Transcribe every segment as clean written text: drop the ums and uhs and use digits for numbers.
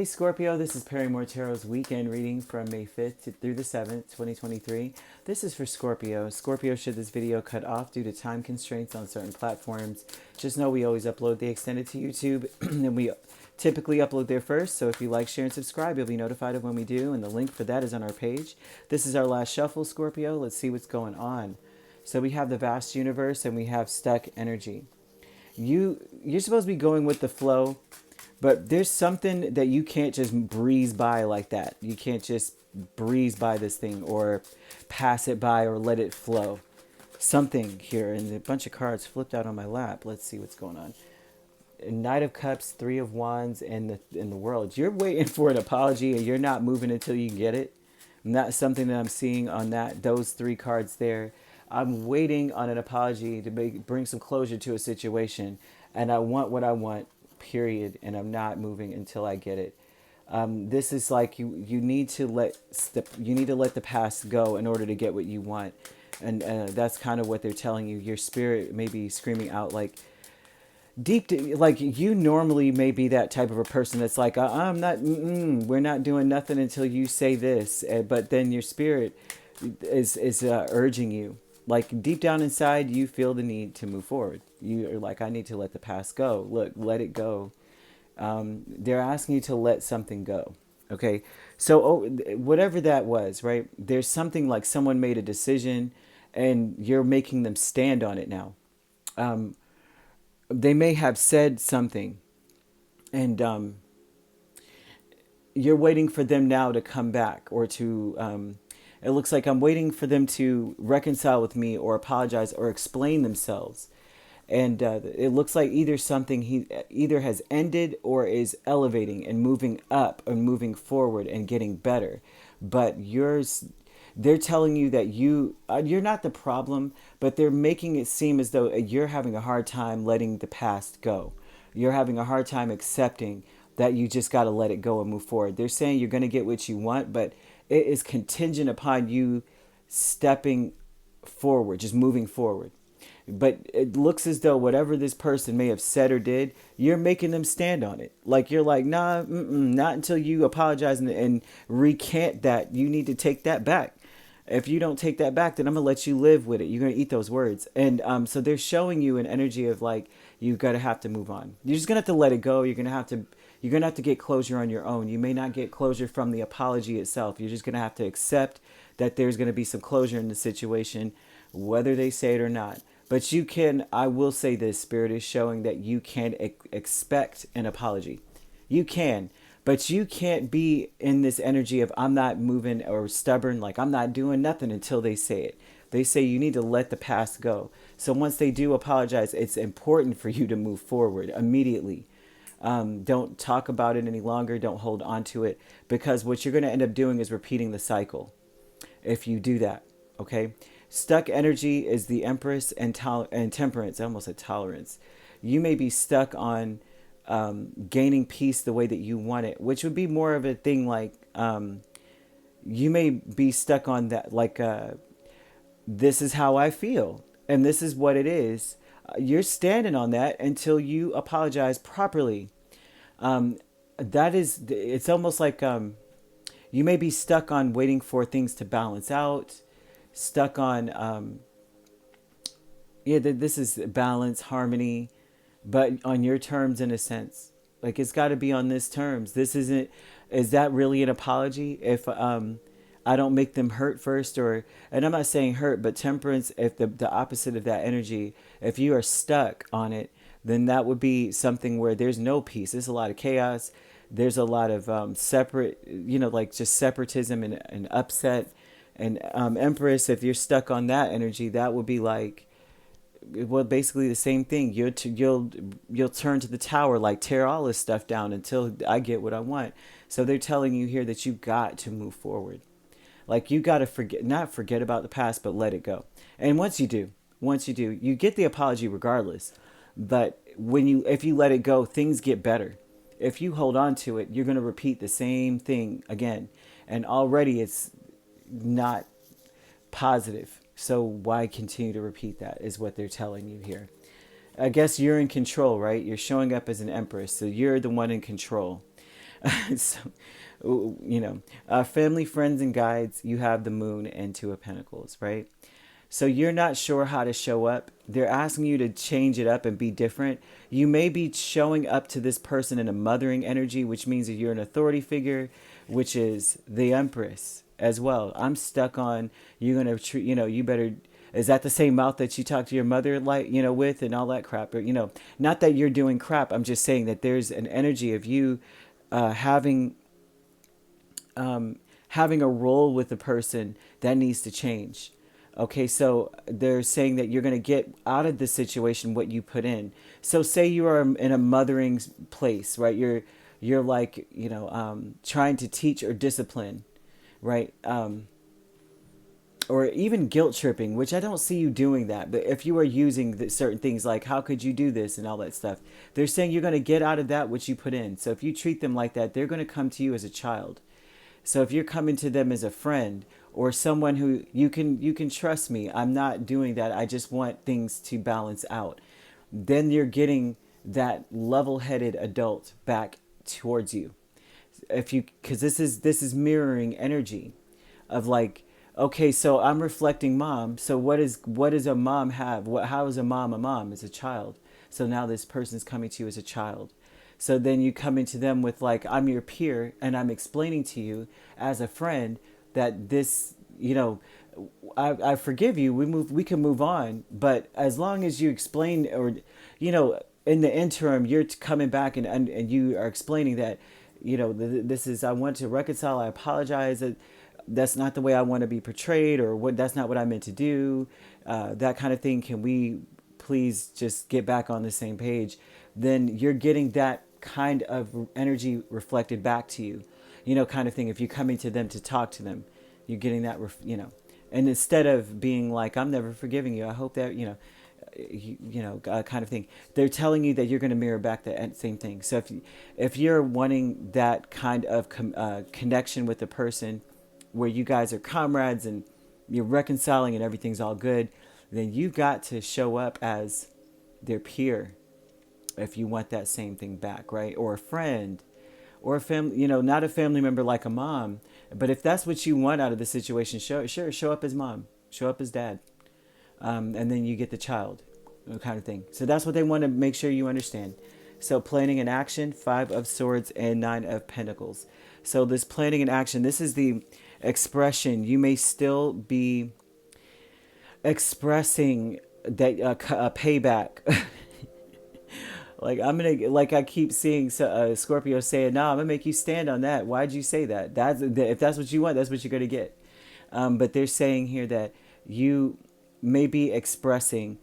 Hey Scorpio, this is Perrymore Tarot's weekend reading from May 5th through the 7th, 2023. This is for Scorpio. Scorpio, should this video cut off due to time constraints on certain platforms, just know we always upload the extended to YouTube and we typically upload there first. So if you like, share, and subscribe, you'll be notified of when we do, and the link for that is on our page. This is our last shuffle, Scorpio. Let's see what's going on. So we have the vast universe and we have stuck energy. You're supposed to be going with the flow. But there's something that you can't just breeze by like that. You can't just breeze by this thing or pass it by or let it flow. Something here, and a bunch of cards flipped out on my lap. Let's see what's going on. Knight of Cups, Three of Wands, and the World. You're waiting for an apology, and you're not moving until you get it. And that's something that I'm seeing on those three cards there. I'm waiting on an apology to bring some closure to a situation, and I want what I want, period, and I'm not moving until I get it. This is like you need to let the past go in order to get what you want, and that's kind of what they're telling you. Your spirit may be screaming out like like you normally may be that type of a person that's like I'm not we're not doing nothing until you say this, but then your spirit is urging you. Like deep down inside, you feel the need to move forward. You are like, I need to let the past go. Look, let it go. They're asking you to let something go. Okay. So whatever that was, right? There's something like someone made a decision and you're making them stand on it now. They may have said something and you're waiting for them now to come back or to it looks like I'm waiting for them to reconcile with me or apologize or explain themselves. And it looks like either something he either has ended or is elevating and moving up and moving forward and getting better. But they're telling you that you're not the problem, but they're making it seem as though you're having a hard time letting the past go. You're having a hard time accepting that you just got to let it go and move forward. They're saying you're going to get what you want, but it is contingent upon you stepping forward, just moving forward. But it looks as though whatever this person may have said or did, you're making them stand on it. Like you're like, nah, not until you apologize and recant that. You need to take that back. If you don't take that back, then I'm going to let you live with it. You're going to eat those words. And so they're showing you an energy of like, you've got to have to move on. You're just going to have to let it go. You're going to have to get closure on your own. You may not get closure from the apology itself. You're just going to have to accept that there's going to be some closure in the situation, whether they say it or not. But I will say this, Spirit is showing that you can expect an apology. You can, but you can't be in this energy of I'm not moving or stubborn, like I'm not doing nothing until they say it. They say you need to let the past go. So once they do apologize, it's important for you to move forward immediately. Don't talk about it any longer. Don't hold on to it, because what you're going to end up doing is repeating the cycle if you do that. Okay. Stuck energy is the Empress and Temperance. I almost said tolerance. You may be stuck on gaining peace the way that you want it, which would be more of a thing like you may be stuck on that, like this is how I feel and this is what it is. You're standing on that until you apologize properly. It's almost like you may be stuck on waiting for things to balance out, stuck on, this is balance, harmony, but on your terms in a sense. Like it's got to be on this terms. Is that really an apology? If I don't make them hurt first, and I'm not saying hurt, but temperance, if the opposite of that energy, if you are stuck on it, then that would be something where there's no peace. There's a lot of chaos. There's a lot of separate, like just separatism and upset. And Empress, if you're stuck on that energy, that would be like, well, basically the same thing. You'll turn to the tower, like tear all this stuff down until I get what I want. So they're telling you here that you got to move forward. Like you got to not forget about the past, but let it go. And once you do, you get the apology regardless. But if you let it go, things get better. If you hold on to it, you're going to repeat the same thing again. And already it's not positive. So why continue to repeat that is what they're telling you here. I guess you're in control, right? You're showing up as an empress, so you're the one in control. So, family, friends, and guides, you have the moon and two of pentacles, right? So you're not sure how to show up. They're asking you to change it up and be different. You may be showing up to this person in a mothering energy, which means that you're an authority figure, which is the Empress as well. I'm stuck on, you're going to treat, you better, is that the same mouth that you talk to your mother like, with and all that crap? Or, not that you're doing crap. I'm just saying that there's an energy of you having having a role with the person that needs to change. Okay, so they're saying that you're going to get out of this situation what you put in. So say you are in a mothering place, right? You're like, trying to teach or discipline, right? Or even guilt tripping, which I don't see you doing that. But if you are using certain things like, how could you do this and all that stuff, they're saying you're going to get out of that what you put in. So if you treat them like that, they're going to come to you as a child. So if you're coming to them as a friend or someone who you can trust me, I'm not doing that. I just want things to balance out. Then you're getting that level-headed adult back towards you. If you, because this is mirroring energy of like, okay, so I'm reflecting mom. So what does a mom have? How is a mom a mom? As a child. So now this person's coming to you as a child. So then you come into them with like, I'm your peer and I'm explaining to you as a friend that this, I forgive you. We can move on. But as long as you explain, or, in the interim, you're coming back and you are explaining that, this is, I want to reconcile. I apologize. That's not the way I want to be portrayed, or that's not what I meant to do. That kind of thing. Can we please just get back on the same page? Then you're getting that kind of energy reflected back to you, kind of thing. If you're coming to them to talk to them, you're getting that, and instead of being like, I'm never forgiving you, I hope that, kind of thing, they're telling you that you're going to mirror back that same thing. So if you're wanting that kind of connection with the person where you guys are comrades and you're reconciling and everything's all good, then you've got to show up as their peer if you want that same thing back, right? Or a friend, or a family, not a family member like a mom, but if that's what you want out of the situation, show up as mom, show up as dad, and then you get the child, kind of thing. So that's what they want to make sure you understand. So planning and action, 5 of Swords and 9 of Pentacles. So this planning and action, this is the expression. You may still be expressing that payback. Like like I keep seeing Scorpio saying, "No, I'm gonna make you stand on that." Why'd you say that? If that's what you want, that's what you're gonna get. But they're saying here that you may be expressing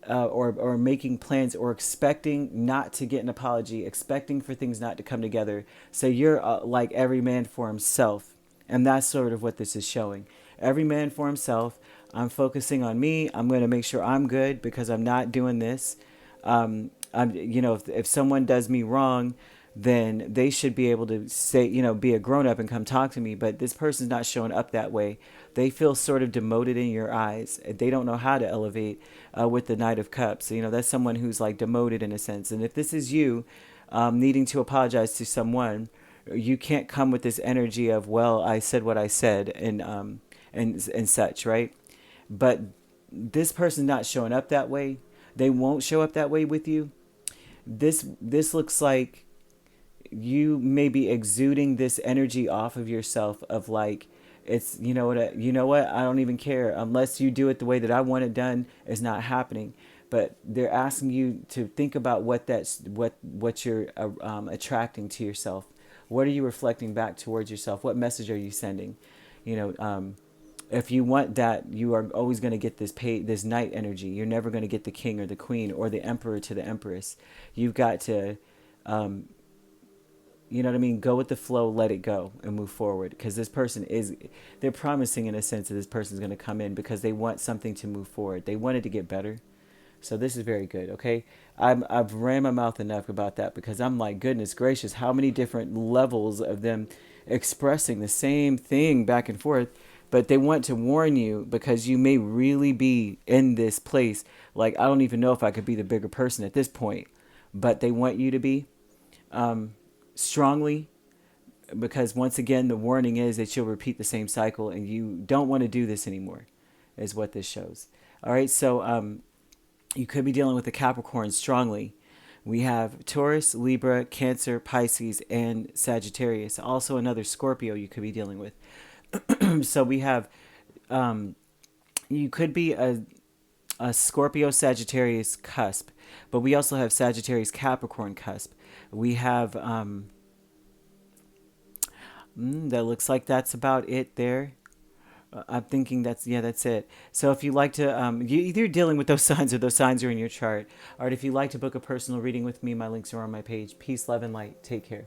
or making plans or expecting not to get an apology, expecting for things not to come together. So you're like every man for himself, and that's sort of what this is showing. Every man for himself. I'm focusing on me. I'm going to make sure I'm good because I'm not doing this. If someone does me wrong, then they should be able to say, be a grown up and come talk to me. But this person's not showing up that way. They feel sort of demoted in your eyes. They don't know how to elevate with the Knight of Cups. So, that's someone who's like demoted in a sense. And if this is you needing to apologize to someone, you can't come with this energy of, well, I said what I said and such, right? But this person's not showing up that way. They won't show up that way with you. This looks like you may be exuding this energy off of yourself of like, it's, you know what, I don't even care. Unless you do it the way that I want it done, it's not happening. But they're asking you to think about what you're attracting to yourself. What are you reflecting back towards yourself? What message are you sending? If you want that, you are always going to get this knight energy. You're never going to get the king or the queen or the emperor to the empress. You've got to, go with the flow, let it go, and move forward. Because this person they're promising in a sense that this person's going to come in because they want something to move forward. They want it to get better. So this is very good, okay? I've ran my mouth enough about that because I'm like, goodness gracious, how many different levels of them expressing the same thing back and forth. But they want to warn you because you may really be in this place. Like, I don't even know if I could be the bigger person at this point. But they want you to be strongly. because once again, the warning is that you'll repeat the same cycle and you don't want to do this anymore, is what this shows. All right, so you could be dealing with a Capricorn strongly. We have Taurus, Libra, Cancer, Pisces, and Sagittarius. Also another Scorpio you could be dealing with. So we have, you could be a Scorpio Sagittarius cusp, but we also have Sagittarius Capricorn cusp. We have, that looks like that's about it there. I'm thinking that's it. So if you like to, you either dealing with those signs or those signs are in your chart. All right, if you'd like to book a personal reading with me, my links are on my page. Peace, love, and light. Take care.